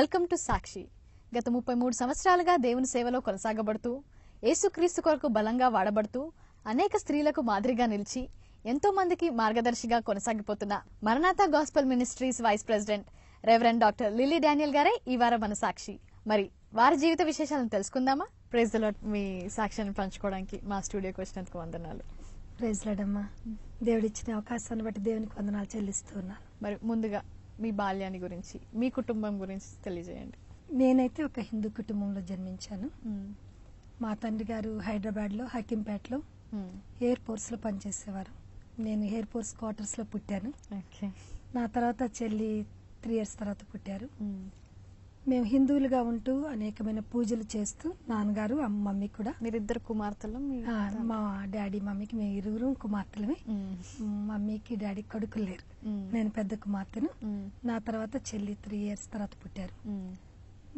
Welcome to సాక్షి. గత 33 సంవత్సరాలుగా దేవుని సేవలో కొనసాగబడుతూ యేసుక్రీస్తు కొరకు బలంగా వాడబడుతూ అనేక స్త్రీలకు మాదిరిగా నిలిచి ఎంతో మందికి మార్గదర్శిగా కొనసాగిపోతున్న Maranatha gospel ministries vice president reverend doctor Lily Daniel గారే ఈ వారం మన సాక్షి. మరి వారి జీవిత విశేషాలను తెలుసుకుందామా? Praise the lord. మీ సాక్ష్యాన్ని పంచుకోవడానికి మా స్టూడియోకి వచ్చినందుకు వందనాలు. ప్రైజ్ లార్డ్ అమ్మా. దేవుడిచ్చిన అవకాశాన్ని బట్టి దేవునికి వందనాలు చెల్లిస్తూ ఉన్నాను. మరి ముందుగా మీ బాల్యాన్ని గురించి, మీ కుటుంబం గురించి తెలియజేయండి. నేనైతే ఒక హిందూ కుటుంబంలో జన్మించాను. మా తండ్రి గారు హైదరాబాద్లో హకీంపేటలో ఎయిర్ ఫోర్స్లో పనిచేసేవారు. నేను ఎయిర్ ఫోర్స్ క్వార్టర్స్లో పుట్టాను. నా తర్వాత చెల్లి 3 years తర్వాత పుట్టారు. మేము హిందువులుగా ఉంటూ అనేకమైన పూజలు చేస్తూ నాన్నగారు మమ్మీ కూడా. మీరిద్దరు కుమార్తెలు? మా డాడీ మమ్మీకి మేము ఇరువురు కుమార్తెలమే. మమ్మీకి డాడీ కొడుకులు లేరు. నేను పెద్ద కుమార్తెను. నా తర్వాత చెల్లి 3 years తర్వాత పుట్టారు.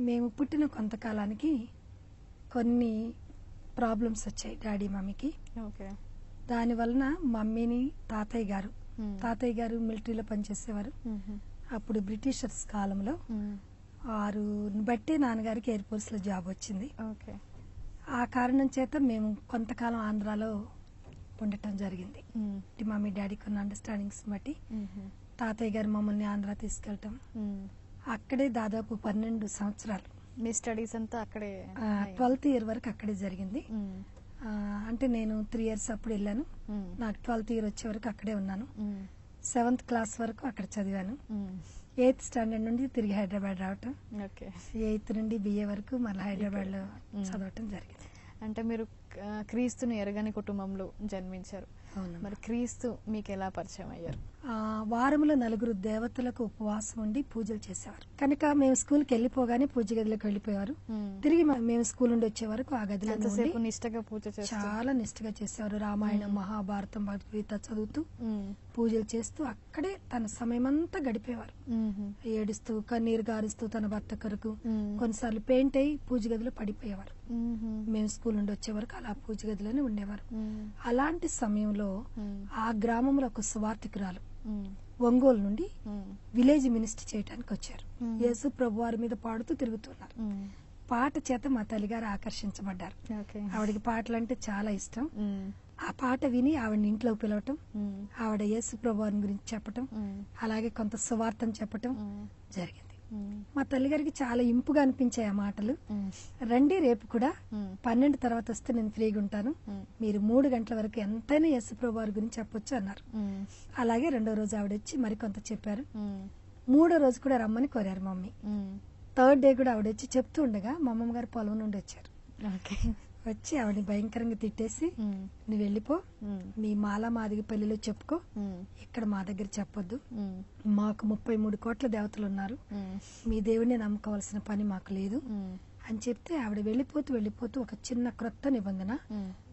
మేము పుట్టిన కొంతకాలానికి కొన్ని ప్రాబ్లమ్స్ వచ్చాయి డాడీ మమ్మీకి. దాని వలన మమ్మీని తాతయ్య గారు మిలిటరీలో పనిచేసేవారు. అప్పుడు బ్రిటిషర్స్ కాలంలో 6 బట్టి నాన్నగారికి ఎయిర్ ఫోర్స్ లో జాబ్ వచ్చింది. ఆ కారణం చేత మేము కొంతకాలం ఆంధ్రాలో ఉండటం జరిగింది. మమ్మీ డాడీకి ఉన్న అండర్స్టాండింగ్స్ బట్టి తాతయ్య గారు మమ్మల్ని ఆంధ్ర తీసుకెళ్ళటం, అక్కడే దాదాపు 12 సంవత్సరాలు. మీ స్టడీస్ అంతా అక్కడే? 12th year వరకు అక్కడే జరిగింది. అంటే నేను 3 years అప్పుడు వెళ్ళాను. నాకు 12th year వచ్చే వరకు అక్కడే ఉన్నాను. 7th class వరకు అక్కడ చదివాను. 8th standard నుండి తిరిగి హైదరాబాద్ రావటం, 8th నుండి BA వరకు మళ్ళీ హైదరాబాద్ లో చదవటం జరిగింది. అంటే మీరు క్రీస్తుని ఎరగని కుటుంబంలో జన్మించారు. మరి క్రీస్తు మీకు ఎలా పరిచయం అయ్యారు? వారంలో 4 దేవతలకు ఉపవాసం ఉండి పూజలు చేసేవారు కనుక మేము స్కూల్కి వెళ్ళిపోగానే పూజ గదిలోకి వెళ్ళిపోయేవారు. తిరిగి మేము స్కూల్ నుండి వచ్చే వరకు ఆ గదిలో నిష్టగా పూజ చాలా నిష్టగా చేసేవారు. రామాయణం, మహాభారతం, భగవద్గీత చదువుతూ పూజలు చేస్తూ అక్కడే తన సమయం అంతా గడిపేవారు. ఏడుస్తూ కన్నీరు గారుస్తూ తన భర్త కొరకు. కొన్నిసార్లు పెయింట్ అయి పూజ గదిలో పడిపోయేవారు. మేము స్కూల్ నుండి వచ్చే వరకు అలా పూజ గదిలోనే ఉండేవారు. అలాంటి సమయంలో ఆ గ్రామంలో ఒక సువార్థికురాలు ఒంగోలు నుండి విలేజ్ మినిస్టర్ చేయడానికి వచ్చారు. యేసు ప్రభు వారి మీద పాడుతూ తిరుగుతున్నారు. పాట చేత మా తల్లిగారు ఆకర్షించబడ్డారు. ఆవిడకి పాటలు అంటే చాలా ఇష్టం. ఆ పాట విని ఆవిడని ఇంట్లోకి పిలవటం, ఆవిడ యేసు ప్రభు వారి గురించి చెప్పటం, అలాగే కొంత సువార్తను చెప్పటం జరిగింది. మా తల్లిగారికి చాలా ఇంపుగా అనిపించాయి ఆ మాటలు. రండి, రేపు కూడా 12 తర్వాత వస్తే నేను ఫ్రీగా ఉంటాను, మీరు 3 గంటల వరకు ఎంతైనా యేసుప్రభు వారి గురించి చెప్పొచ్చు అన్నారు. అలాగే 2వ రోజు ఆవిడ వచ్చి మరికొంత చెప్పారు. 3వ రోజు కూడా రమ్మని కోరారు మమ్మీ. 3rd day కూడా ఆవిడ వచ్చి చెప్తూ ఉండగా మా అమ్మమ్మ గారు పొలం నుండి వచ్చారు. వచ్చి ఆవిడని భయంకరంగా తిట్టేసి, నువ్వు వెళ్ళిపో, మీ మాలా మాదిగ పల్లిలో చెప్పుకో, ఇక్కడ మా దగ్గర చెప్పొద్దు, మాకు 33 కోట్ల దేవతలు ఉన్నారు, మీ దేవుడిని నమ్ముకోవాల్సిన పని మాకు లేదు అని చెప్తే ఆవిడ వెళ్ళిపోతూ ఒక చిన్న క్రొత్త నిబంధన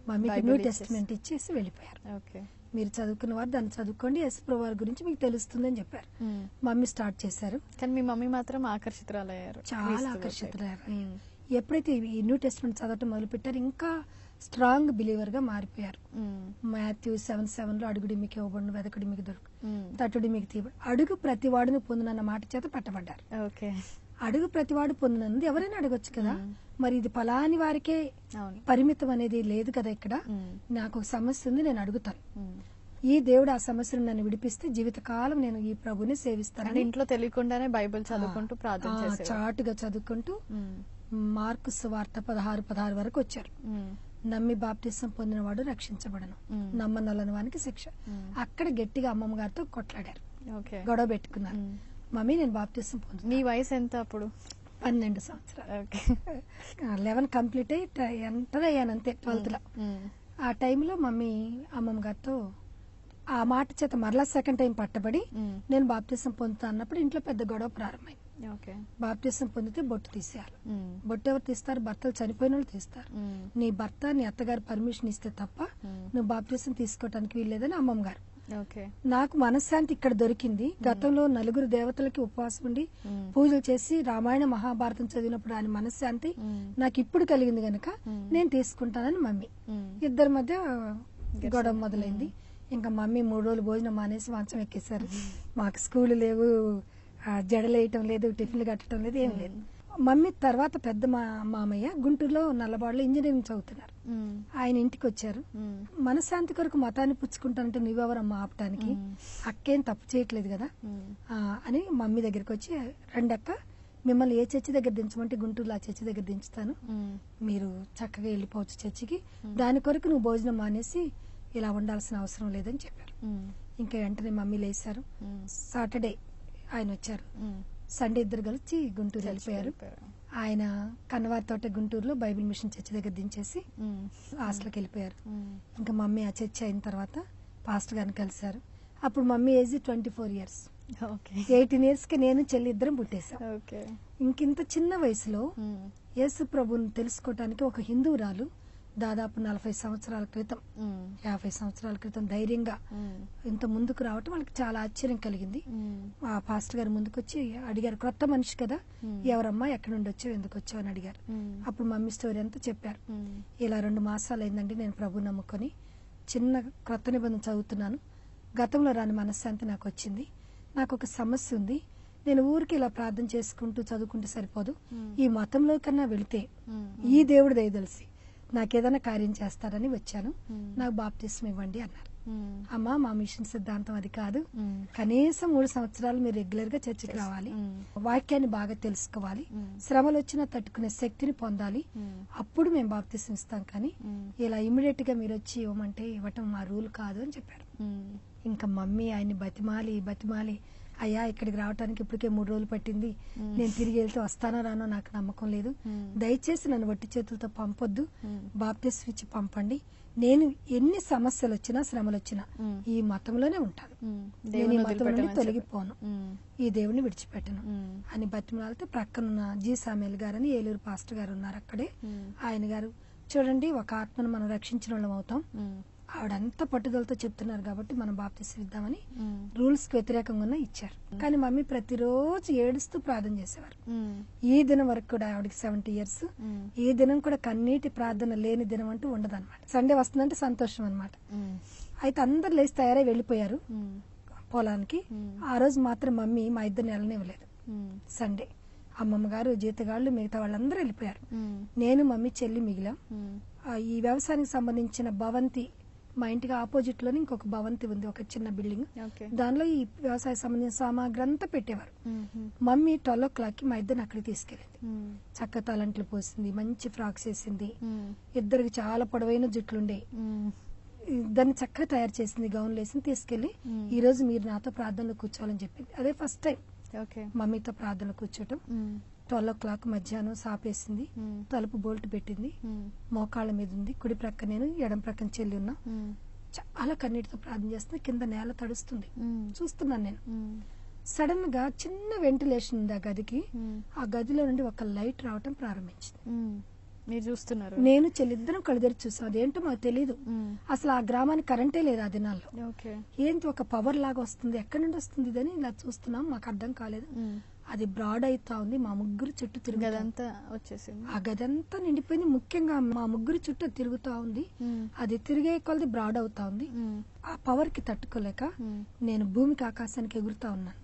మమ్మీకి న్యూ టెస్టిమెంట్ ఇచ్చేసి వెళ్ళిపోయారు. మీరు చదువుకున్న వారు దాన్ని చదువుకోండి, యేసుప్రభు వారి గురించి మీకు తెలుస్తుందని చెప్పారు. మమ్మీ స్టార్ట్ చేశారు. కానీ మీ మమ్మీ మాత్రం ఆకర్షితురాలయ్యారు, చాలా ఆకర్షితులయ్యారు. ఎప్పుడైతే ఈ న్యూ టెస్టిమెంట్ చదవటం మొదలు పెట్టారు, ఇంకా స్ట్రాంగ్ బిలీవర్ గా మారిపోయారు. మాథ్యూ 7:7 అడుగుడి మీకు ఇవ్వబడును, వెదకుడి మీకు దొరుకు, తట్టుడి మీకు తీయబడు, అడుగు ప్రతివాడును పొందునన్న మాట చేత పట్టబడ్డారు. అడుగు ప్రతివాడు పొందునన్నది ఎవరైనా అడగొచ్చు కదా, మరి ఇది ఫలాని వారికే పరిమితం అనేది లేదు కదా. ఇక్కడ నాకు ఒక సమస్య ఉంది, నేను అడుగుతాను, ఈ దేవుడు ఆ సమస్యను నన్ను విడిపిస్తే జీవితకాలం నేను ఈ ప్రభుని సేవిస్తాను. ఇంట్లో తెలియకుండానే బైబిల్ చదువుకుంటూ ప్రార్థన చాటుగా చదువుకుంటూ మార్కు సువార్త 16 వరకు వచ్చారు. నమ్మి బాప్టిజం పొందిన వాడు రక్షించబడను, నమ్మనొల్లని వానికి శిక్ష. అక్కడ గట్టిగా అమ్మమ్మ గారితో కొట్లాడారు, గొడవ పెట్టుకున్నారు. మమ్మీ నేను బాప్టిజం పొందు. నీ వయసు ఎంత అప్పుడు? 12 సంవత్సరాలు. 11 కంప్లీట్ అయ్యి ఎంటర్ అయ్యాను అంతే 12th లో. ఆ టైంలో మమ్మీ అమ్మమ్మ గారితో ఆ మాట చేత మరలా 2nd time పట్టబడి నేను బాప్టిజం పొందుతా అన్నప్పుడు ఇంట్లో పెద్ద గొడవ ప్రారంభమైంది. బాప్టిజం పొందితే బొట్టు తీసేయాలి. బొట్టు ఎవరు తీస్తారు? భర్తలు చనిపోయిన వాళ్ళు తీస్తారు. నీ భర్త నీ అత్తగారు పర్మిషన్ ఇస్తే తప్ప నువ్వు బాప్టిజం తీసుకోవటానికి వీల్లేదని అమ్మమ్మ గారు. నాకు మనశ్శాంతి ఇక్కడ దొరికింది. గతంలో 4 దేవతలకి ఉపవాసం ఉండి పూజలు చేసి రామాయణ మహాభారతం చదివినప్పుడు ఆయన మనశ్శాంతి నాకు ఇప్పుడు కలిగింది గనక నేను తీసుకుంటానని మమ్మీ. ఇద్దరి మధ్య గొడవ మొదలైంది. ఇంకా మమ్మీ 3 రోజులు భోజనం మానేసి మంచం ఎక్కేశారు. మాకు స్కూల్ లేవు, జడలేయటం లేదు, టిఫిన్లు కట్టడం లేదు, ఏం లేదు. మమ్మీ తర్వాత పెద్ద మామయ్య గుంటూరులో నల్లబాడులో ఇంజనీరింగ్ చదువుతున్నారు. ఆయన ఇంటికి వచ్చారు. మనశ్శాంతి కొరకు మతాన్ని పుచ్చుకుంటానంటే నువ్వెవరమ్మా ఆపటానికి, అక్కేం తప్పు చేయట్లేదు కదా అని మమ్మీ దగ్గరికి వచ్చి, రెండక్క మిమ్మల్ని ఏ చర్చి దగ్గర దించమంటే గుంటూరులో ఆ చర్చి దగ్గర దించుతాను, మీరు చక్కగా వెళ్ళిపోవచ్చు చర్చికి, దాని కొరకు నువ్వు భోజనం మానేసి ఇలా ఉండాల్సిన అవసరం లేదని చెప్పారు. ఇంకా వెంటనే మమ్మీ లేసారు. సాటర్డే ఆయన వచ్చారు. సండే ఇద్దరు కలిసి గుంటూరు వెళ్ళిపోయారు. ఆయన కన్నవారి తోట గుంటూరులో బైబిల్ మిషన్ చర్చి దగ్గర దించేసి హాస్టల్కి వెళ్ళిపోయారు. ఇంకా మమ్మీ ఆ చర్చి అయిన తర్వాత పాస్టర్ గారిని కలిశారు. అప్పుడు మమ్మీ ఏజ్ 24 years. 18 years కి నేను చెల్లి ఇద్దరం పుట్టేశాం. ఇంకింత చిన్న వయసులో యేసు ప్రభుని తెలుసుకోవటానికి ఒక హిందువురాలు దాదాపు 40 సంవత్సరాల క్రితం 50 సంవత్సరాల క్రితం ధైర్యంగా ఇంత ముందుకు రావటం వాళ్ళకి చాలా ఆశ్చర్యం కలిగింది. ఆ పాస్టర్ గారు ముందుకు వచ్చి అడిగారు, కొత్త మనిషి కదా, ఎవరమ్మా ఎక్కడి నుండి వచ్చావు, ఎందుకు వచ్చావు అని అడిగారు. అప్పుడు మమ్మీ స్టోరీ అంతా చెప్పారు. ఇలా 2 మాసాలు అయిందండి నేను ప్రభు నమ్ముకొని చిన్న క్రొత్త నిబంధన చదువుతున్నాను, గతంలో రాని మనశ్శాంతి నాకు వచ్చింది, నాకు ఒక సమస్య ఉంది, నేను ఊరికి ఇలా ప్రార్థన చేసుకుంటూ చదువుకుంటే సరిపోదు, ఈ మతంలో కన్నా వెళితే ఈ దేవుడు దయదలిసి నాకేదైనా కార్యం చేస్తారని వచ్చాను, నాకు బాప్తిస్మం ఇవ్వండి అన్నారు. అమ్మా మా మిషన్ సిద్ధాంతం అది కాదు, కనీసం 3 సంవత్సరాలు మీరు రెగ్యులర్ గా చర్చికి రావాలి, వాక్యాన్ని బాగా తెలుసుకోవాలి, శ్రమలు వచ్చినా తట్టుకునే శక్తిని పొందాలి, అప్పుడు మేము బాప్తిస్మం ఇస్తాం, కానీ ఇలా ఇమీడియట్ గా మీరు వచ్చి ఇవ్వమంటే ఇవ్వటం మా రూల్ కాదు అని చెప్పారు. ఇంకా మమ్మీ ఆయన్ని బతిమాలి అయ్యా ఇక్కడికి రావడానికి ఇప్పటికే 3 రోజులు పట్టింది, నేను తిరిగి వెళ్తే వస్తానో రానో నాకు నమ్మకం లేదు, దయచేసి నన్ను వట్టి చేతులతో పంపొద్దు, బాప్తిస్మం ఇచ్చి పంపండి, నేను ఎన్ని సమస్యలు వచ్చినా శ్రమలు వచ్చినా ఈ మతంలోనే ఉంటాను, నేను ఈ మతం నుండి తొలగిపోను, ఈ దేవుని విడిచిపెట్టను అని బతిమలాడితే ప్రక్కనున్న జి సామేల్ గారని ఏలూరు పాస్టర్ గారు ఉన్నారు అక్కడే. ఆయన గారు, చూడండి ఒక ఆత్మను మనం రక్షించిన వాళ్ళం అవుతాం, ఆవిడంతా పట్టుదలతో చెప్తున్నారు కాబట్టి మనం బాప్తిస్మం ఇద్దామని రూల్స్ కి వ్యతిరేకంగా ఇచ్చారు. కానీ మమ్మీ ప్రతిరోజు ఏడుస్తూ ప్రార్థన చేసేవారు. ఈ దినం వరకు కూడా ఆవిడకి 70 years, ఈ దినం కూడా కన్నీటి ప్రార్థన లేని దినం అంటూ ఉండదు అనమాట. సండే వస్తుందంటే సంతోషం అనమాట. అయితే అందరు లేచి తయారై వెళ్లిపోయారు పొలానికి. ఆ రోజు మాత్రం మమ్మీ మా ఇద్దరిని వెళ్ళనివ్వలేదు. సండే అమ్మమ్మ గారు, జీతగాళ్ళు, మిగతా వాళ్ళందరూ వెళ్ళిపోయారు. నేను మమ్మీ చెల్లి మిగిలాం. ఈ వ్యవసాయానికి సంబంధించిన భవంతి, మా ఇంటికి ఆపోజిట్ లోని ఇంకొక భవంతి ఉంది, ఒక చిన్న బిల్డింగ్, దానిలో ఈ వ్యవసాయ సంబంధించిన సామాగ్రి అంతా పెట్టేవారు. మమ్మీ 12 o'clock మా ఇద్దరిని అక్కడికి తీసుకెళ్ళింది. చక్క తలంట్లు పోసింది, మంచి ఫ్రాక్స్ వేసింది, ఇద్దరికి చాలా పొడవైన జుట్లుండే, దాన్ని చక్కగా తయారు చేసింది, గౌన్లు వేసింది, తీసుకెళ్లి ఈ రోజు మీరు నాతో ప్రార్థనలో కూర్చోవాలని చెప్పింది. అదే ఫస్ట్ టైం మమ్మీతో ప్రార్థనలో కూర్చోటం. 12 o'clock మధ్యాహ్నం సాపేసింది, తలుపు బోల్ట్ పెట్టింది, మోకాళ్ళ మీద ఉంది, కుడి ప్రక్క నేను, ఎడం ప్రక్కన చెల్లి ఉన్నా, చాలా కన్నీటితో ప్రార్థన చేస్తుంది, కింద నేల తడుస్తుంది, చూస్తున్నాను నేను. సడన్ గా చిన్న వెంటిలేషన్ ఉంది ఆ గదికి, ఆ గదిలో నుండి ఒక లైట్ రావటం ప్రారంభించింది. మీరు చూస్తున్నారు, నేను చెల్లిద్దరం కళ్ళు తెరిచి చూసాం. అదేంటో మాకు తెలియదు, అసలు ఆ గ్రామానికి కరెంటే లేదు ఆ దినాల్లో. ఏంటి ఒక పవర్ లాగా వస్తుంది, ఎక్కడి నుండి వస్తుంది ఇదని ఇలా చూస్తున్నాం, మాకు అర్థం కాలేదు. అది బ్రాడ్ అవుతా ఉంది, మా ముగ్గురు చుట్టూ తిరుగుదంతా వచ్చేసింది, ఆ గదంతా నిండిపోయింది, ముఖ్యంగా మా ముగ్గురు చుట్టూ తిరుగుతా ఉంది, అది తిరిగే కొలది బ్రాడ్ అవుతా ఉంది. ఆ పవర్ కి తట్టుకోలేక నేను భూమికి ఆకాశానికి ఎగురుతా ఉన్నాను,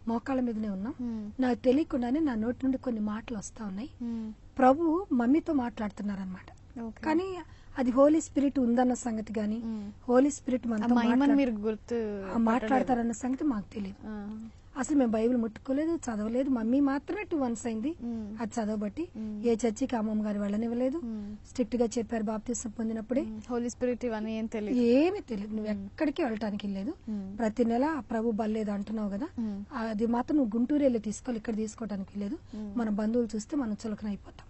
మోకాళ్ళ మీదనే ఉన్నాం. నాకు తెలియకుండానే నా నోటి నుండి కొన్ని మాటలు వస్తా ఉన్నాయి. ప్రభు మమ్మీతో మాట్లాడుతున్నారనమాట, కానీ అది హోలీ స్పిరిట్ ఉందన్న సంగతి గాని, హోలీ స్పిరిట్ మనతో మాట్లాడతారన్న సంగతి మాకు తెలియదు. అసలు మేము బైబిల్ ముట్టుకోలేదు, చదవలేదు. మమ్మీ మాత్రమే 2 months అయింది అది చదవబట్టి. ఏ చర్చికి అమ్మమ్మ గారు వెళ్ళనివ్వలేదు, స్ట్రిక్ట్ గా చెప్పారు బాప్తిస్మం పొందినప్పుడే. హోలీ స్పిరిట్ ఇవన్నీ ఏమీ తెలియదు, నువ్వు ఎక్కడికి వెళ్ళటానికి లేదు, ప్రతి నెల ప్రభు బల్లేదు అంటున్నావు కదా, అది మాత్రం నువ్వు గుంటూరు వెళ్ళి తీసుకోవాలి, ఇక్కడ తీసుకోవడానికి లేదు, మన బంధువులు చూస్తే మనం చులకన అయిపోతాం.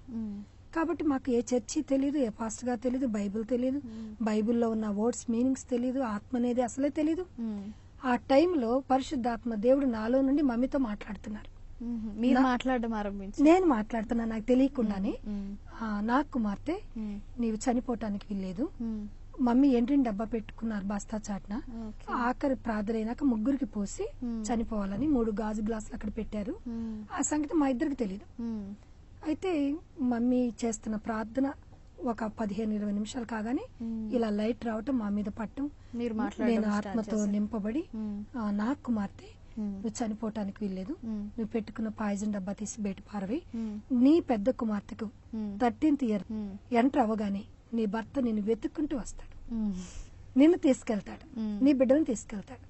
కాబట్టి మాకు ఏ చర్చి తెలియదు, ఏ పాస్టర్ గారు తెలియదు, బైబిల్ తెలియదు, బైబిల్లో ఉన్న వర్డ్స్ మీనింగ్స్ తెలియదు, ఆత్మ అనేది అసలే తెలియదు. ఆ టైంలో పరిశుద్ధాత్మ దేవుడు నాలో నుండి మమ్మీతో మాట్లాడుతున్నారు. నేను మాట్లాడుతున్నా నాకు తెలియకుండానే, నా కుమార్తె నీవు చనిపోవటానికి వీల్లేదు, మమ్మీ ఎండ్రిని డబ్బా పెట్టుకున్నారు బస్తా చాటున, ఆఖరి ప్రార్థన అయినాక ముగ్గురికి పోసి చనిపోవాలని 3 గాజు గ్లాసులు అక్కడ పెట్టారు. ఆ సంగతి మా ఇద్దరికి తెలియదు. అయితే మమ్మీ చేస్తున్న ప్రార్థన ఒక 15-20 నిమిషాలు కాగానే ఇలా లైట్ రావటం, మా మీద పట్టం, నేను ఆత్మతో నింపబడి నా కుమార్తె నువ్వు చనిపోవటానికి వీల్లేదు, నువ్వు పెట్టుకున్న పాయిజన్ డబ్బా తీసి బయట పారవి, నీ పెద్ద కుమార్తెకు 13th ఇయర్ ఎంటర్ అవ్వగానే నీ భర్త నిన్ను వెతుక్కుంటూ వస్తాడు, నిన్ను తీసుకెళ్తాడు, నీ బిడ్డలను తీసుకెళ్తాడు,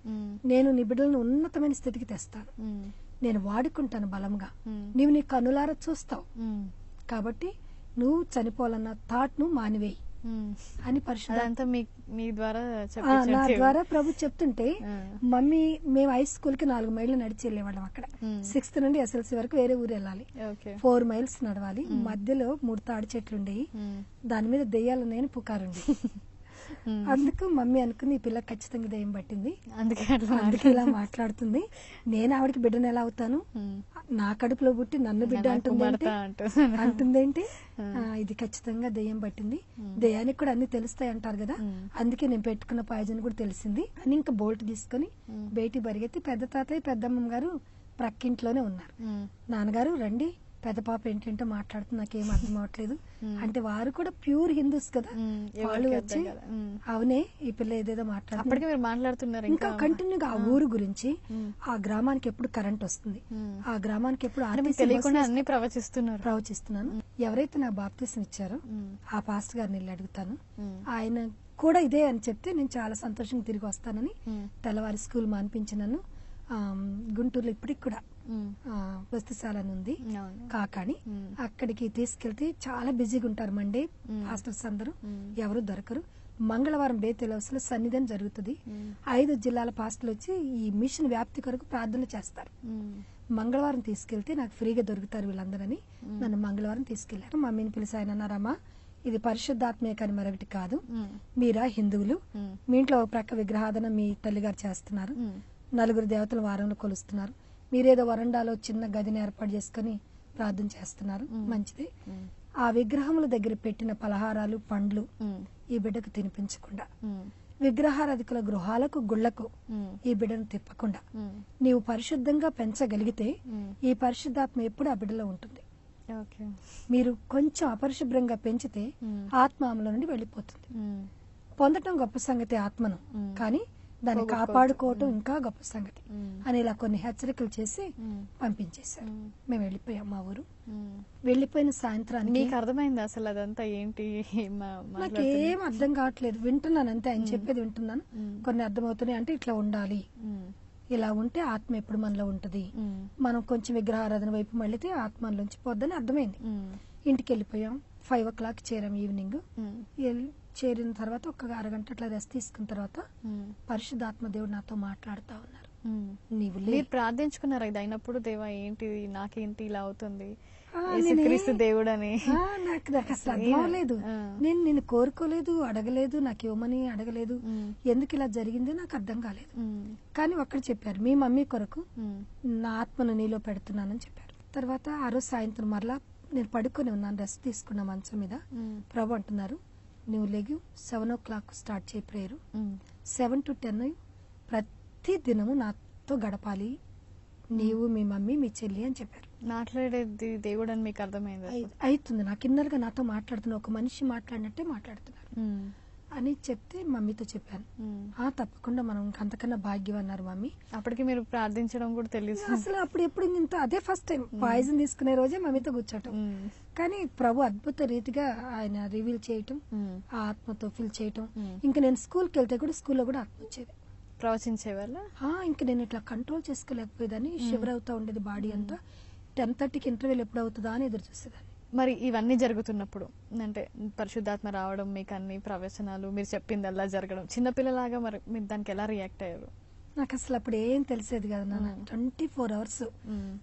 నేను నీ బిడ్డలను ఉన్నతమైన స్థితికి తెస్తాను, నేను వాడుకుంటాను బలంగా, నీవు నీ కనులారా చూస్తావు, కాబట్టి నువ్వు చనిపోవాలన్న థాట్ ను మానివేయి అని పరిశుద్ధ నా ద్వారా ప్రభు చెప్తుంటే, మమ్మీ మేము హై స్కూల్ కి 4 మైళ్ళు నడిచి వెళ్ళేవాళ్ళం. అక్కడ 6th నుండి SLC వరకు వేరే ఊరు వెళ్ళాలి, 4 మైల్స్ నడవాలి. మధ్యలో 3 తాడి చెట్లు ఉండేవి, దాని మీద దెయ్యాలు నేను పుకారుండి. అందుకు మమ్మీ అనుకుంది ఈ పిల్ల ఖచ్చితంగా దెయ్యం పట్టింది, అందుకే ఇలా మాట్లాడుతుంది, నేను ఆవిడకి బిడ్డను ఎలా అవుతాను, నా కడుపులో పుట్టి నన్ను బిడ్డ అంటుందేంటి, ఇది ఖచ్చితంగా దెయ్యం పట్టింది, దెయ్యానికి కూడా అన్ని తెలుస్తాయి అంటారు కదా, అందుకే నేను పెట్టుకున్న పాయిజన్ కూడా తెలిసింది అని ఇంకా బోల్ట్ తీసుకుని బయటికి పరిగెత్తి పెద్ద తాతయ్య పెద్దమ్మ గారు ప్రక్కింట్లోనే ఉన్నారు. నాన్నగారు రండి, పెద్ద పాప ఏంటంటే మాట్లాడుతుంది, నాకేం అర్థం అవట్లేదు అంటే, వారు కూడా ప్యూర్ హిందూస్ కదా, వాళ్ళు వచ్చి అవునే ఈ పిల్ల ఏదేదో మాట్లాడుతున్నారు ఇంకా కంటిన్యూగా ఆ ఊరు గురించి, ఆ గ్రామానికి ఎప్పుడు కరెంట్ వస్తుంది, ఆ గ్రామానికి ఎప్పుడు ప్రవచిస్తున్నాను. ఎవరైతే నాకు బాప్తిసం ఇచ్చారో ఆ పాస్టర్ గారిని వెళ్ళి అడుగుతాను, ఆయన కూడా ఇదే అని చెప్తే నేను చాలా సంతోషంగా తిరిగి వస్తానని తెల్లవారి స్కూల్ మాన్పించి నన్ను గుంటూరులో ఇప్పటికి కూడా వస్తుశాల ఉంది కాకాని, అక్కడికి తీసుకెళ్తే చాలా బిజీగా ఉంటారు. మండే పాస్టర్స్ అందరూ ఎవరు దొరకరు. మంగళవారం బేతేల్ హౌస్ లో సన్నిధానం జరుగుతుంది. 5 జిల్లాల పాస్టర్లు వచ్చి ఈ మిషన్ వ్యాప్తి కొరకు ప్రార్థన చేస్తారు. మంగళవారం తీసుకెళ్తే నాకు ఫ్రీగా దొరుకుతారు వీళ్ళందరని నన్ను మంగళవారం తీసుకెళ్లారు. మమ్మీని పిలిచి ఆయన అన్నారమ్మా, ఇది పరిశుద్ధాత్మే కానీ మరొకటి కాదు, మీరా హిందువులు, మీ ఇంట్లో ఒక ప్రక్క విగ్రహాధన మీ తల్లిగారు చేస్తున్నారు, 4 దేవతల వారంలో కొలుస్తున్నారు, మీరేదో వరండాలో చిన్న గదిని ఏర్పాటు చేసుకుని ప్రార్థన చేస్తున్నారు, మంచిదే. ఆ విగ్రహముల దగ్గర పెట్టిన పలహారాలు పండ్లు ఈ బిడ్డకు తినిపించకుండా, విగ్రహారాధికుల గృహాలకు గుళ్లకు ఈ బిడ్డను తిప్పకుండా నీవు పరిశుద్ధంగా పెంచగలిగితే ఈ పరిశుద్ధాత్మ ఎప్పుడు ఆ బిడ్డలో ఉంటుంది. మీరు కొంచెం అపరిశుభ్రంగా పెంచితే ఆత్మ ఆమెలో నుండి వెళ్ళిపోతుంది. పొందటం గొప్ప సంగతి ఆత్మను, కానీ దాన్ని కాపాడుకోవటం ఇంకా గొప్ప సంగతి అని ఇలా కొన్ని హెచ్చరికలు చేసి పంపించేశారు. మేము వెళ్ళిపోయాం మా ఊరు. వెళ్ళిపోయిన సాయంత్రానికి మీకు అర్థమైంది అసలు అదంతా ఏంటి? నాకేం అర్థం కావట్లేదు, వింటున్నాను అంతే, ఆయన చెప్పేది వింటున్నాను. కొన్ని అర్థమవుతున్నాయి, అంటే ఇట్లా ఉండాలి, ఇలా ఉంటే ఆత్మ ఎప్పుడు మనలో ఉంటది, మనం కొంచెం విగ్రహారాధన వైపు మళ్ళీతే ఆత్మలోంచి పోద్దని అర్థమైంది. ఇంటికి వెళ్ళిపోయాం. 5 o'clock చేరాం ఈవినింగ్. చేరిన తర్వాత ఒక అరగంట అట్లా రెస్ట్ తీసుకున్న తర్వాత పరిశుద్ధాత్మ దేవుడు నాతో మాట్లాడుతా ఉన్నారు. మీరు ప్రార్థించుకున్నారా ఇది అయినప్పుడు, దేవా ఏంటి నాకేంటి ఇలా అవుతుంది దేవుడు అని? నాకు అసలు అర్థం అవ్వలేదు. నేను నిన్ను కోరుకోలేదు, అడగలేదు, నాకు ఇవ్వమని అడగలేదు, ఎందుకు ఇలా జరిగింది నాకు అర్థం కాలేదు. కానీ ఒక్కడు చెప్పారు, మీ మమ్మీ కొరకు నా ఆత్మను నీలో పెడుతున్నానని చెప్పారు. తర్వాత ఆ రోజు సాయంత్రం మరలా నేను పడుకొని ఉన్నాను, రెస్ట్ తీసుకున్న మంచం మీద. ప్రభు అంటున్నారు, నువ్వు లేగు 7 o'clock స్టార్ట్ చేయి ప్రేయర్, 7 to 10 ప్రతి దినము నాతో గడపాలి, నీవు మీ మమ్మీ మీ చెల్లి అని చెప్పారు. మాట్లాడేది దేవుడు అని మీకు అర్థమైంది? అవుతుంది, నాకు ఇన్నర్ గా నాతో మాట్లాడుతున్నా, ఒక మనిషి మాట్లాడినట్టే మాట్లాడుతున్నారు అని చెప్తే మమ్మీతో చెప్పాను. తప్పకుండా మనం అంతకన్నా భాగ్యం అన్నారు మమ్మీ. అప్పటికి మీరు ప్రార్థించడం కూడా తెలియదు అసలు. అప్పుడు ఎప్పుడు ఇంత అదే ఫస్ట్ టైం పాయిజన్ తీసుకునే రోజే మమ్మీతో కూర్చోటం. కానీ ప్రభు అద్భుత రీతిగా ఆయన రివీల్ చేయటం, ఆ ఆత్మతో ఫిల్ చేయటం. ఇంకా నేను స్కూల్కి వెళ్తే కూడా స్కూల్లో కూడా ఆత్మ వచ్చేది, ప్రవచించేవాళ్ళ. ఇంకా నేను ఇట్లా కంట్రోల్ చేసుకోలేకపోయేదాన్ని, షివర్ అవుతా ఉండేది బాడీ అంతా. 10:30కి ఇంటర్వ్యూలు ఎప్పుడు అవుతుందా అని ఎదురు చూసేదాన్ని. మరి ఇవన్నీ జరుగుతున్నప్పుడు, అంటే పరిశుద్ధాత్మ రావడం, మీకు అన్ని ప్రవచనాలు, మీరు చెప్పింది అలా జరగడం, చిన్నపిల్లలాగా మరి మీరు దానికి ఎలా రియాక్ట్ అయ్యారు? నాకు అసలు అప్పుడు ఏం తెలిసేది కదా నాన్న. 24 hours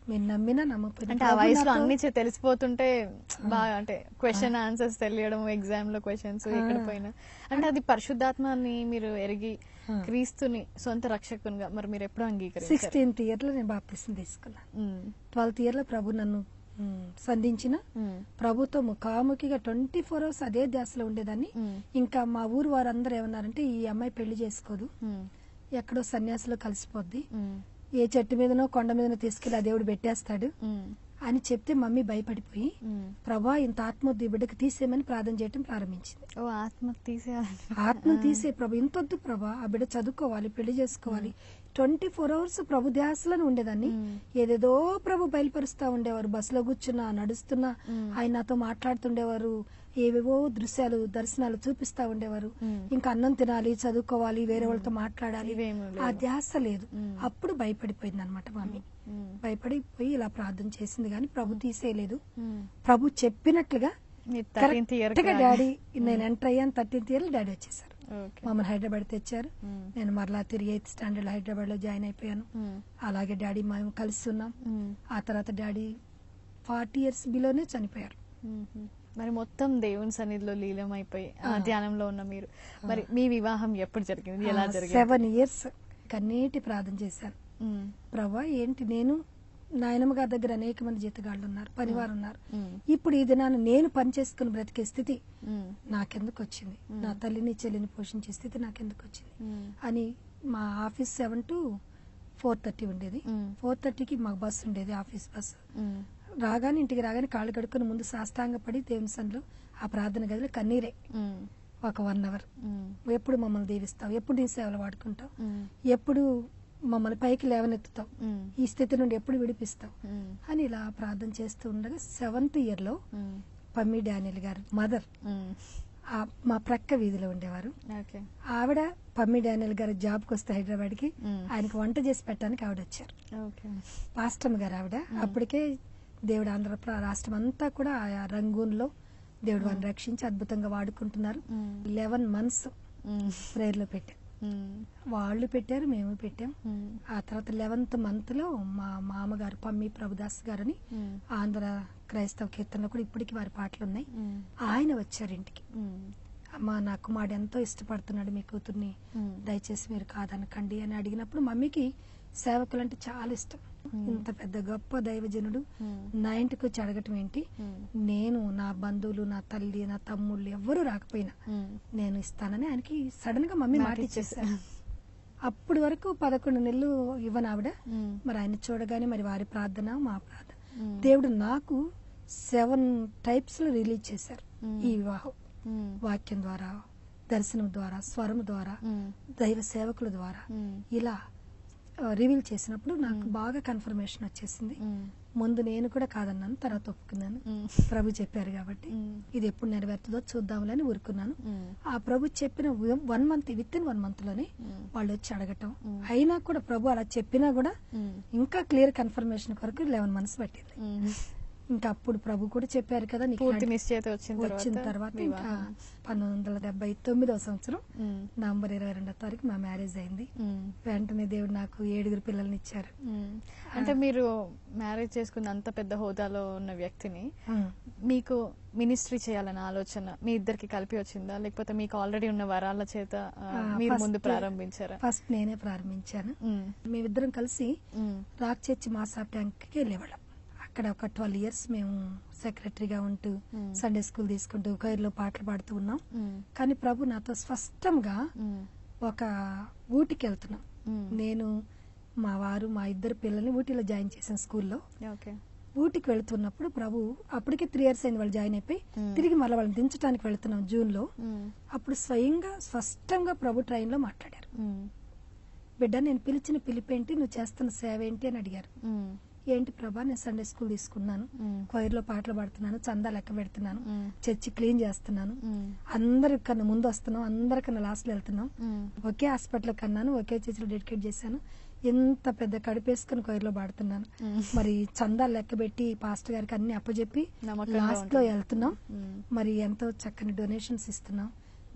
మీరు నమ్మినా నమ్మకపోయినా, అంటే ఆ వయసులో అన్ని తెలిసిపోతుంటే బాగా, అంటే క్వశ్చన్ ఆన్సర్స్ తెలియడం, ఎగ్జామ్ లో క్వశ్చన్స్ ఎక్కడ పోయినా, అంటే అది పరిశుద్ధాత్మని మీరు ఎరిగి క్రీస్తుని సొంత రక్షకునిగా మరి మీరు ఎప్పుడు అంగీకరించారు? 16th year లో నేను బాప్తిసం తీసుకున్నాను. 12th year లో ప్రభు నన్ను సంధించిన, ప్రభుతో ముఖాముఖిగా 24 hours అదే ధ్యాసలో ఉండేదాన్ని. ఇంకా మా ఊరు వారందరూ ఏమన్నారంటే, ఈ అమ్మాయి పెళ్లి చేసుకోదు, ఎక్కడో సన్యాసిలో కలిసిపోద్ది, ఏ చెట్టు మీదనో కొండ మీదనో తీసుకెళ్లి ఆ దేవుడు పెట్టేస్తాడు అని చెప్తే మమ్మీ భయపడిపోయి ప్రభా ఇంత ఆత్మ బిడ్డకు తీసేయమని ప్రార్థన చేయటం ప్రారంభించింది. ఆత్మ తీసే ప్రభు ఇంతొద్దు ప్రభా, ఆ బిడ్డ చదువుకోవాలి, పెళ్లి చేసుకోవాలి. 24 hours ప్రభు ధ్యాసలోనే ఉండేదాన్ని. ఏదేదో ప్రభు బయలుపరుస్తా ఉండేవారు. బస్సులో కూర్చున్నా, నడుస్తున్నా ఆయన నాతో మాట్లాడుతుండేవారు. ఏవేవో దృశ్యాలు, దర్శనాలు చూపిస్తా ఉండేవారు. ఇంకా అన్నం తినాలి, చదువుకోవాలి, వేరే వాళ్ళతో మాట్లాడాలి, ఆ ధ్యాస లేదు. అప్పుడు భయపడిపోయింది అనమాట మమ్మీ. భయపడిపోయి ఇలా ప్రార్థన చేసింది, కానీ ప్రభు తీసేయలేదు. ప్రభు చెప్పినట్లుగా కరెక్ట్గా డాడీ, నేను ఎంటర్ అయ్యాను 13th year డాడీ వచ్చేసారు. మమ్మల్ని హైదరాబాద్ తెచ్చారు. నేను మరలా తిరిగి 8th standard హైదరాబాద్ లో జాయిన్ అయిపోయాను. అలాగే డాడీ మేము కలిసి ఉన్నాం. ఆ తర్వాత డాడీ 40 years బిలోనే చనిపోయారు. మరి మొత్తం దేవుని సన్నిధిలో లీలమైపోయి ఆ ధ్యానంలో ఉన్న మీరు, మరి మీ వివాహం ఎప్పుడు జరిగింది, ఎలా జరిగింది? 7 years కన్నీటి ప్రార్థన చేశాను. ప్రభా ఏంటి, నేను నాయనమ్మ గారి దగ్గర అనేక మంది జీతగాళ్ళు ఉన్నారు, పనివారు ఉన్నారు. ఇప్పుడు ఈ దినాన్ని నేను పని చేసుకుని బ్రతికే స్థితి నాకెందుకు వచ్చింది, నా తల్లిని చెల్లిని పోషించే స్థితి నాకెందుకు వచ్చింది అని. మా ఆఫీస్ 7 to 4:30 ఉండేది. 4:30కి మాకు బస్సు ఉండేది, ఆఫీస్ బస్సు. రాగానే ఇంటికి రాగానే కాళ్ళు కడుక్కుని ముందు సాష్టాంగ పడి దేవుని సన్నిధిలో ఆ ప్రార్థన గదిలో కన్నీరే ఒక 1 hour. ఎప్పుడు మమ్మల్ని దీవిస్తావు, ఎప్పుడు నీ సేవలు వాడుకుంటావు, ఎప్పుడు మమ్మల్ని పైకి లేవనెత్తుతావు, ఈ స్థితి నుండి ఎప్పుడు విడిపిస్తావు అని ఇలా ప్రార్థన చేస్తూ ఉండగా 7th year లో పమ్మి డానియల్ గారు మదర్ మా ప్రక్క వీధిలో ఉండేవారు. ఆవిడ పమ్మి డానియల్ గారు జాబ్కి వస్తే హైదరాబాద్ కి ఆయనకు వంట చేసి పెట్టడానికి ఆవిడ వచ్చారు. పాస్టమ్ గారు ఆవిడ. అప్పటికే దేవుడు ఆంధ్ర రాష్ట్రం అంతా కూడా ఆ రంగూన్లో దేవుడు వారిని రక్షించి అద్భుతంగా వాడుకుంటున్నారు. 11 months ప్రేయర్ లో పెట్టాం. వాళ్ళు పెట్టారు, మేము పెట్టాం. ఆ తర్వాత 11th month లో మా మామగారు పమ్మి ప్రభుదాస్ గారని ఆంధ్ర క్రైస్తవ కీర్తనలో కూడా ఇప్పటికి వారి పాటలు ఉన్నాయి. ఆయన వచ్చారు ఇంటికి. అమ్మా నా కుమారుడు ఎంతో ఇష్టపడుతున్నాడు మీ కూతుర్ని, దయచేసి మీరు కాదనకండి అని అడిగినప్పుడు మమ్మీకి సేవకులు అంటే చాలా ఇష్టం. ఇంత పెద్ద గొప్ప దైవజనుడు నా ఇంటికి వచ్చి అడగటం ఏంటి, నేను నా బంధువులు, నా తల్లి, నా తమ్ముళ్ళు ఎవ్వరూ రాకపోయినా నేను ఇస్తానని ఆయనకి సడన్ గా మమ్మీ మాట ఇచ్చేసారు. అప్పటి వరకు 11 నెలలు ఇవ్వను ఆవిడ. మరి ఆయన చూడగానే మరి వారి ప్రార్థన, మా ప్రార్థన, దేవుడు నాకు 7 types లో రిలీజ్ చేశారు. ఈ వివాహం వాక్యం ద్వారా, దర్శనం ద్వారా, స్వరం ద్వారా, దైవ సేవకుల ద్వారా ఇలా రివీల్ చేసినప్పుడు నాకు బాగా కన్ఫర్మేషన్ వచ్చేసింది. ముందు నేను కూడా కాదన్నాను, తర్వాత ఒప్పుకున్నాను. ప్రభు చెప్పారు కాబట్టి ఇది ఎప్పుడు నెరవేరుతుందో చూద్దాంలని ఊరుకున్నాను. ఆ ప్రభు చెప్పిన 1 month, within 1 month లోనే వాళ్ళు వచ్చి అడగటం. అయినా కూడా ప్రభు అలా చెప్పినా కూడా ఇంకా క్లియర్ కన్ఫర్మేషన్ కొరకు 11 months పట్టింది. ఇంకా అప్పుడు ప్రభు కూడా చెప్పారు కదా, వచ్చిన తర్వాత ఇంకా 1979వ సంవత్సరం నవంబర్ 22వ తారీఖు మా మ్యారేజ్ అయింది. వెంటనే దేవుడు నాకు 7 పిల్లల్ని ఇచ్చారు. అంటే మీరు మ్యారేజ్ చేసుకున్న అంత పెద్ద హోదాలో ఉన్న వ్యక్తిని మీకు మినిస్ట్రీ చేయాలన్న ఆలోచన మీ ఇద్దరికి కలిపి వచ్చిందా, లేకపోతే మీకు ఆల్రెడీ ఉన్న వరాల చేత మీరు ముందు ప్రారంభించారా? ఫస్ట్ నేనే ప్రారంభించాను. మేమిద్దరం కలిసి రాక్ చర్చి మాసాప్ ట్యాంక్ కి వెళ్ళేవాళ్ళం. అక్కడ ఒక 12 years మేము సెక్రటరీగా ఉంటూ సండే స్కూల్ తీసుకుంటూ కైర్లో పాటలు పాడుతూ ఉన్నాం. కానీ ప్రభు నాతో స్పష్టంగా ఒక ఊటీకి వెళ్తున్నాం. నేను, మా వారు, మా 2 పిల్లల్ని ఊటీలో జాయిన్ చేశాను స్కూల్లో. ఊటీకి వెళ్తున్నప్పుడు ప్రభు అప్పటికే 3 years అయింది వాళ్ళు జాయిన్ అయిపోయి, తిరిగి మళ్ళీ వాళ్ళని దించడానికి వెళ్తున్నాం జూన్ లో. అప్పుడు స్వయంగా స్పష్టంగా ప్రభు ట్రైన్ లో మాట్లాడారు. బిడ్డ నేను పిలిచిన పిలిపేంటి, నువ్వు చేస్తున్న సేవ ఏంటి అని అడిగారు. ఏంటి ప్రభా, నేను సండే స్కూల్ తీసుకున్నాను, క్వైర్ లో పాటలు పాడుతున్నాను, చందా లెక్క పెడుతున్నాను, చర్చి క్లీన్ చేస్తున్నాను, అందరికన్నా ముందు వస్తున్నాం, అందరికన్నా లాస్ట్ లో వెళ్తున్నాం, ఒకే హాస్పిటల్ కన్నాను, ఒకే చర్చిలో డెడికేట్ చేశాను, ఎంత పెద్ద కడిపేసుకుని క్వైర్ లో పాడుతున్నాను, మరి చందా లెక్క పెట్టి పాస్టర్ గారికి అన్ని అప్పచెప్పి లాస్ట్ లో వెళ్తున్నాం, మరి ఎంతో చక్కని డొనేషన్స్ ఇస్తున్నాం,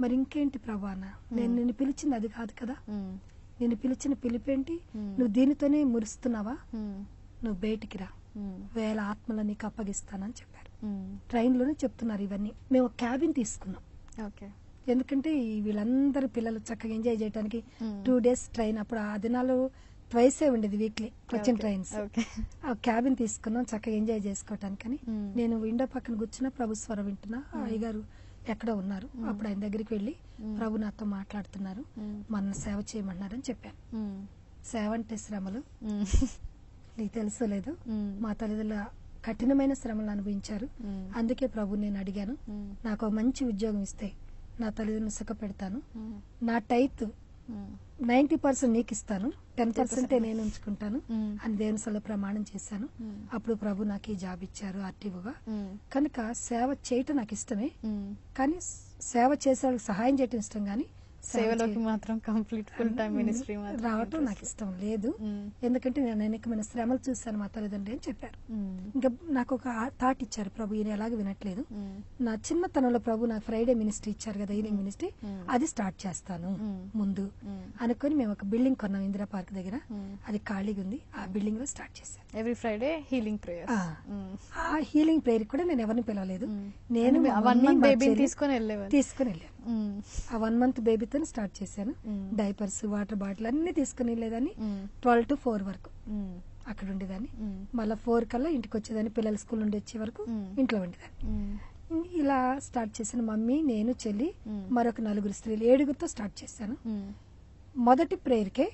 మరి ఇంకేంటి ప్రభానా, నేను నిన్ను పిలిచింది అది కాదు కదా, నిన్ను పిలిచిన పిలిపేంటి, నువ్వు దీనితోనే మురుస్తున్నావా, నువ్వు బయటికి రా, 1000 ఆత్మలు నీకు అప్పగిస్తానని చెప్పారు. ట్రైన్ లోనే చెప్తున్నారు ఇవన్నీ. మేము క్యాబిన్ తీసుకున్నాం. ఎందుకంటే వీళ్ళందరూ పిల్లలు చక్కగా ఎంజాయ్ చేయడానికి 2 days ట్రైన్. అప్పుడు ఆ దినాలు twice ఉండేది వీక్లీ కొచ్చిన్ ట్రైన్స్. ఆ క్యాబిన్ తీసుకున్నాం చక్కగా ఎంజాయ్ చేసుకోవటానికని. నేను విండో పక్కన కూర్చున్న ప్రభు స్వరం వింటున్నా. అయ్యగారు ఎక్కడో ఉన్నారు. అప్పుడు ఆయన దగ్గరికి వెళ్ళి ప్రభు నాతో మాట్లాడుతున్నారు, మన సేవ చేయమన్నారని చెప్పాను. సేవ అంటే శ్రమలు నీకు తెలుసో లేదు, మా తల్లిదండ్రుల కఠినమైన శ్రమలు అనుభవించారు. అందుకే ప్రభు నేను అడిగాను, నాకు ఒక మంచి ఉద్యోగం ఇస్తే నా తల్లిదండ్రులు సుఖ పెడతాను, నా టైత్ 90% నీకు ఇస్తాను, 10% నేను ఉంచుకుంటాను అని దేవుని సల్లో ప్రమాణం చేశాను. అప్పుడు ప్రభు నాకు ఈ జాబ్ ఇచ్చారు ఆర్టీఓగా. కనుక సేవ చేయటం నాకు ఇష్టమే, కానీ సేవ చేసే వాళ్ళకి సహాయం చేయటం ఇష్టం, కానీ సేవలోకి మాత్రం కంప్లీట్ ఫుల్ టైం మినిస్ట్రీ రావటం నాకు ఇష్టం లేదు. ఎందుకంటే నేను అనేకమైన శ్రమలు చూశాను మా తల్లిదండ్రులు అని చెప్పారు. ఇంకా నాకు ఒక థాట్ ఇచ్చారు ప్రభు, ఈయన ఎలాగ వినట్లేదు, నా చిన్నతనంలో ప్రభు నాకు ఫ్రైడే మినిస్ట్రీ ఇచ్చారు కదా, ఈవినింగ్ మినిస్ట్రీ, అది స్టార్ట్ చేస్తాను ముందు అనుకొని మేము ఒక బిల్డింగ్ కొన్నాం ఇందిరా పార్క్ దగ్గర. అది ఖాళీగా ఉంది, ఆ బిల్డింగ్ లో స్టార్ట్ చేశాను. Every Friday healing prayer. ఆ హీలింగ్ ప్రేయర్ కూడా నేను ఎవరిని పిలవలేదు, నేను తీసుకొని వెళ్ళాను. ఆ 1 month బేబీతో స్టార్ట్ చేశాను. డైపర్స్, వాటర్ బాటిల్ అన్ని తీసుకుని వెళ్ళేదాన్ని. 12 to 4 వరకు అక్కడ ఉండేదాన్ని. మళ్ళీ 4 కల్లా ఇంటికి వచ్చేదాన్ని, పిల్లల స్కూల్ నుండి వచ్చే వరకు ఇంట్లో ఉండేదాన్ని. ఇలా స్టార్ట్ చేశాను. మమ్మీ, నేను, చెల్లి, మరొక 4 స్త్రీలు, 7గురితో స్టార్ట్ చేశాను. మొదటి ప్రేయర్కే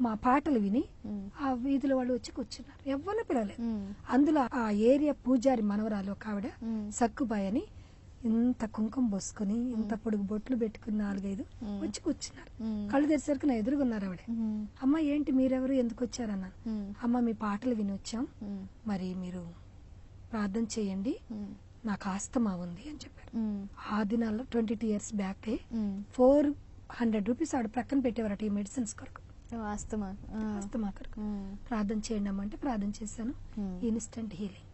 మా పాటలు విని ఆ వీధిలో వాళ్ళు వచ్చి కూర్చున్నారు, ఎవరిని పిలవలేదు. అందులో ఆ ఏరియా పూజారి మనవరాలు ఒక ఆవిడ సక్కుబాయ్ అని, ఇంత కుంకుమ పోసుకుని ఇంత పొడుగు బొట్లు పెట్టుకుని 4-5 వచ్చి కూర్చున్నారు. కళ్ళు తెరిసరికి నా ఎదురుగున్నారు ఆవిడ. అమ్మ ఏంటి మీరెవరు, ఎందుకు వచ్చారన్నాను. అమ్మ మీ పాటలు విని వచ్చాం, మరి మీరు ప్రార్థన చేయండి, నాకు ఆస్తమా ఉంది అని చెప్పారు. ఆ దినాల్లో 22 years బ్యాక్ 400 rupees ఆవిడ ప్రక్కన పెట్టేవారట ఈ మెడిసిన్స్ కొరకు, ఆస్తమా కొరకు. ప్రార్థన చేయండి అమ్మ అంటే ప్రార్థన చేశాను. Instant healing.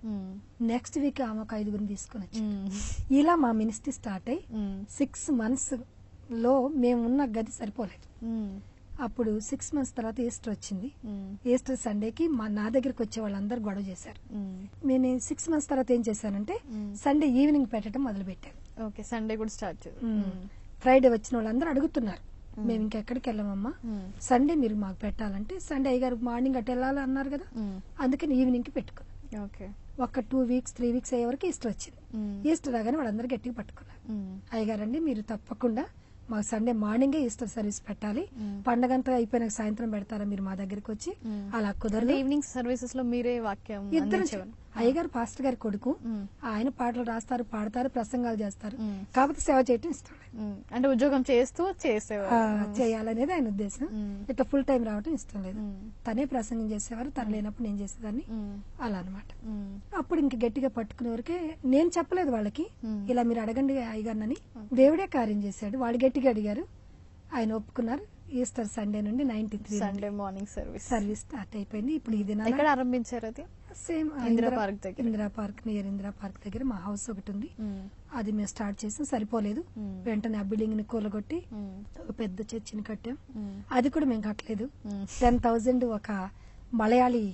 నెక్స్ట్ వీక్ ఆమె ఒక 5గురిని తీసుకుని వచ్చాను. ఇలా మా మినిస్ట్రీ స్టార్ట్ అయ్యి 6 months లో మేము ఉన్న గది సరిపోలేదు. అప్పుడు 6 months తర్వాత ఈస్టర్ వచ్చింది. ఈస్టర్ సండేకి నా దగ్గరికి వచ్చే వాళ్ళందరూ గొడవ చేశారు. నేను 6 months తర్వాత ఏం చేశానంటే సండే ఈవినింగ్ పెట్టడం మొదలు పెట్టాను. సండే కూడా స్టార్ట్. ఫ్రైడే వచ్చిన వాళ్ళందరూ అడుగుతున్నారు, మేము ఇంకెక్కడికి వెళ్ళామమ్మా, సండే మీరు మాకు పెట్టాలంటే. సండే అయ్యగారు మార్నింగ్ అటు వెళ్ళాలి అన్నారు కదా, అందుకని ఈవినింగ్ కి పెట్టుకున్నాం. ఒక 2 weeks 3 weeks అయ్యే వరకు ఈస్టర్ వచ్చింది. ఈస్టర్ రాగానే వాళ్ళందరూ గట్టిగా పట్టుకున్నారు, అయ్యగారండి మీరు తప్పకుండా మాకు సండే మార్నింగే ఈస్టర్ సర్వీస్ పెట్టాలి, పండగంతా అయిపోయిన సాయంత్రం పెడతారా మీరు మా దగ్గరికి వచ్చి. అలా కుదరదు. ఈవినింగ్ సర్వీసెస్ లో మీరే వాక్యం. అయ్యగారు పాస్టర్ గారి కొడుకు, ఆయన పాటలు రాస్తారు, పాడతారు, ప్రసంగాలు చేస్తారు, కాకపోతే సేవ చేయటం ఇష్టం లేదు. అంటే ఉద్యోగం చేస్తూ చేయాలనేది ఆయన ఉద్దేశం. ఇట్లా ఫుల్ టైం రావటం ఇష్టం లేదు. తనే ప్రసంగం చేసేవారు, తను లేనప్పుడు నేను చేసేదాన్ని, అలా అనమాట. అప్పుడు ఇంక గట్టిగా పట్టుకునే వరకే నేను చెప్పలేదు వాళ్ళకి, ఇలా మీరు అడగండి అయ్యగారిని. దేవుడే కార్యం చేశాడు. వాళ్ళు గట్టిగా అడిగారు, ఆయన ఒప్పుకున్నారు. ఈస్టర్ సండే నుండి 93 సండే మార్నింగ్ సర్వీస్ స్టార్ట్ అయిపోయింది. ఇప్పుడు ఇది ఎక్కడ ఆరంభించారు? అది same Indira park near Indira park దగ్గర మా హౌస్ ఒకటి ఉంది, అది మేము స్టార్ట్ చేసాం. సరిపోలేదు, వెంటనే ఆ బిల్డింగ్ ని కూలగొట్టి ఒక పెద్ద చర్చిని కట్టాం. అది కూడా మేము కట్టలేదు. 10,000 ఒక మలయాళీ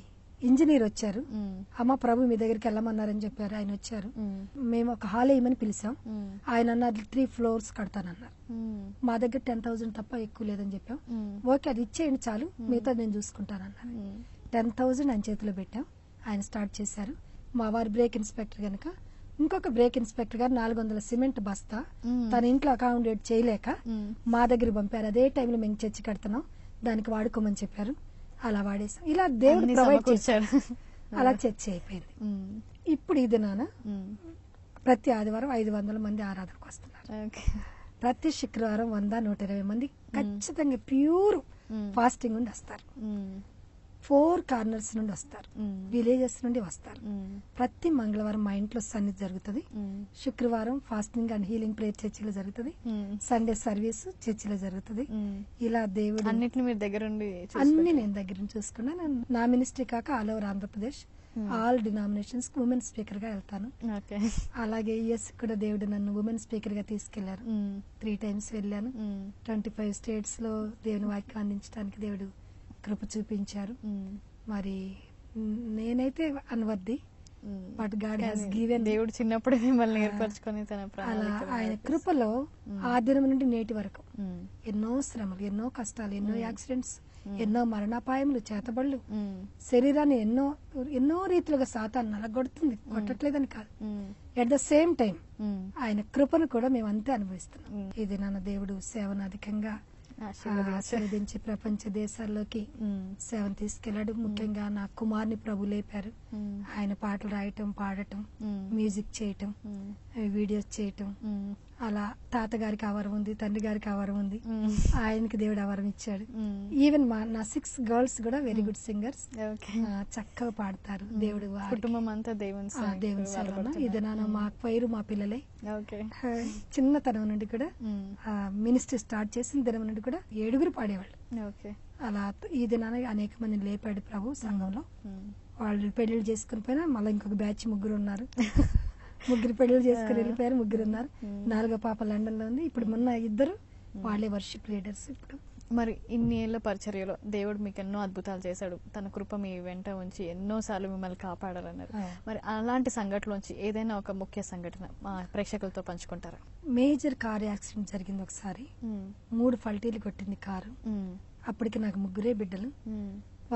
ఇంజనీర్ వచ్చారు, అమ్మ ప్రభు మీ దగ్గరికి వెళ్ళమన్నారని చెప్పారు. ఆయన వచ్చారు, మేము ఒక హాల్ వేయమని పిలిచాం. ఆయన అన్నారు 3 floors కడతానన్నారు. మా దగ్గర 10,000 తప్ప ఎక్కువ లేదని చెప్పాం. ఓకే అది ఇచ్చేయండి చాలు, మిగతా నేను చూసుకుంటానన్నారు. 10,000 ఆయన చేతిలో పెట్టాం. ఆయన స్టార్ట్ చేశారు. మా వారు బ్రేక్ ఇన్స్పెక్టర్ గనక ఇంకొక బ్రేక్ ఇన్స్పెక్టర్ గారు 400 సిమెంట్ బస్తా తన ఇంట్లో అకామిడేట్ చేయలేక మా దగ్గర పంపారు. అదే టైంలో మేము చర్చి కడుతున్నాం, దానికి వాడుకోమని చెప్పారు. అలా వాడేసాం. ఇలా దేవుడు ప్రొవైడ్ చేశారు. అలా చర్చ అయిపోయింది. ఇప్పుడు ఇది నాన్న ప్రతి ఆదివారం 500 మంది ఆరాధనకు వస్తున్నారు. ప్రతి శుక్రవారం 100-120 మంది ఖచ్చితంగా ప్యూర్ ఫాస్టింగ్ నుండి వస్తారు. 4 కార్నర్స్ నుండి వస్తారు, విలేజెస్ నుండి వస్తారు. ప్రతి మంగళవారం మా ఇంట్లో సన్నిధి జరుగుతుంది. శుక్రవారం ఫాస్టింగ్ అండ్ హీలింగ్ ప్రేయర్ చర్చిలో జరుగుతుంది. సండే సర్వీస్ చర్చిలో జరుగుతుంది. ఇలా దేవుడు అన్నిటిని మీరు దగ్గర అన్ని నేను దగ్గర నుంచి చూసుకున్నాను. నా మినిస్ట్రీ కాక all over Andhra Pradesh all denominations women speaker గా వెళ్తాను. అలాగే యుఎస్ కూడా దేవుడు నన్ను ఉమెన్ స్పీకర్ గా తీసుకెళ్లారు. 3 times వెళ్ళాను. 25 states లో దేవుని వాక్యం అందించడానికి దేవుడు కృప చూపించారు. మరి నేనైతే unworthy, but God has given. దేవుడు చిన్నప్పుడే మిమ్మల్ని ఏర్పరచుకొని అలా ఆయన కృపలో ఆ దినం నుండి నేటి వరకు ఎన్నో శ్రమలు, ఎన్నో కష్టాలు, ఎన్నో యాక్సిడెంట్స్, ఎన్నో మరణాపాయములు, చేతబడులు, శరీరాన్ని ఎన్నో రీతిలుగా సాతాను నలగొడుతుంది. కొట్టట్లేదని కాదు, ఎట్ ద సేమ్ టైం ఆయన కృపను కూడా మేము అంతే అనుభవిస్తున్నాం. ఇది నాన్న దేవుడు సేవను అధికంగా ఆశీర్వదించి ప్రపంచ దేశాల్లోకి సేవను తీసుకెళ్లాడు. ముఖ్యంగా నా కుమార్ని ప్రభు లేపారు. ఆయన పాటలు రాయటం, పాడటం, మ్యూజిక్ చేయటం, వీడియోస్ చేయటం. అలా తాతగారికి ఆ వరం ఉంది, తండ్రి గారికి ఆ వరం ఉంది. ఆయనకి దేవుడు ఆ వరం ఇచ్చాడు. ఈవెన్ నా 6 గర్ల్స్ కూడా వెరీ గుడ్ సింగర్స్, చక్కగా పాడతారు. దేవుడు కుటుంబం అంతా దేవుని సేవ. ఇది మా పైరు మా పిల్లలే చిన్నతనం నుండి కూడా మినిస్ట్రీ స్టార్ట్ చేసిన దినం నుండి కూడా 7 పాడేవాళ్ళు. అలా ఈ దినాన అనేక మందిని లేపాడు ప్రభు సంఘంలో. వాళ్ళు పెళ్లిళ్ళు చేసుకుని పోయినా మళ్ళీ ఇంకొక బ్యాచ్ 3 ఉన్నారు. 3 పెళ్లిళ్ళు చేసుకుని వెళ్ళిపోయారు. 3 ఉన్నారు. 4వ పాప లండన్ లో ఉంది. ఇప్పుడు మొన్న 2 వాళ్ళే వర్షిప్ లీడర్స్. ఇప్పుడు మరి ఇన్ని ఏళ్ల పరిచర్యలో దేవుడు మీకు ఎన్నో అద్భుతాలు చేశాడు. తన కృప మీ వెంట ఉంచి ఎన్నో సార్లు మిమ్మల్ని కాపాడాలన్నారు. మరి అలాంటి సంఘటనలోంచి ఏదైనా ఒక ముఖ్య సంఘటన మా ప్రేక్షకులతో పంచుకుంటారా? మేజర్ కార్ యాక్సిడెంట్ జరిగింది ఒకసారి. 3 పల్టీలు కొట్టింది కారు. అప్పటికి నాకు 3 బిడ్డలు.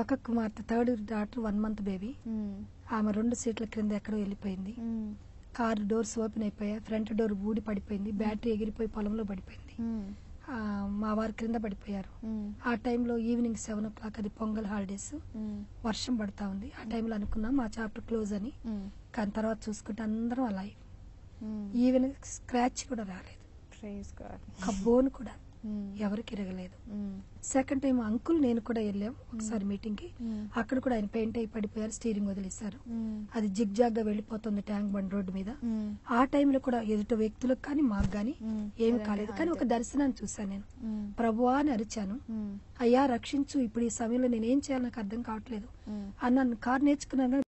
ఒక కుమార్తె 3rd డాటర్ 1 month బేబీ. ఆమె 2 సీట్ల క్రింద ఎక్కడో వెళ్ళిపోయింది. కారు డోర్స్ ఓపెన్ అయిపోయాయి. ఫ్రంట్ డోర్ ఊడి పడిపోయింది. బ్యాటరీ ఎగిరిపోయి పొలంలో పడిపోయింది. మా వారు క్రింద పడిపోయారు. ఆ టైంలో ఈవినింగ్ 7 o'clock, అది పొంగల్ హాలిడేస్, వర్షం పడతా ఉంది. ఆ టైంలో అనుకున్నాం మా చాప్టర్ క్లోజ్ అని. కానీ తర్వాత చూసుకుంటే అందరం అలా ఈవెన్ స్క్రాచ్ కూడా రాలేదు. బోన్ కూడా ఎవరికి ఇరగలేదు. సెకండ్ టైం అంకుల్ నేను కూడా వెళ్ళాం ఒకసారి మీటింగ్ కి. అక్కడ కూడా ఆయన పెయింట్ అయి పడిపోయారు. స్టీరింగ్ వదిలేశారు. అది జిగ్ జాగ్ గా వెళ్లిపోతుంది ట్యాంక్ బండ్ రోడ్డు మీద. ఆ టైంలో కూడా ఎదుట వ్యక్తులకు కానీ మాకు గానీ ఏమి కాలేదు. కానీ ఒక దర్శనాన్ని చూశాను నేను. ప్రభువా అని అరిచాను, అయ్యా రక్షించు, ఇప్పుడు ఈ సమయంలో నేనేం చేయాలో నాకు అర్థం కావట్లేదు అన్నాను. కారు నేర్చుకున్నాను.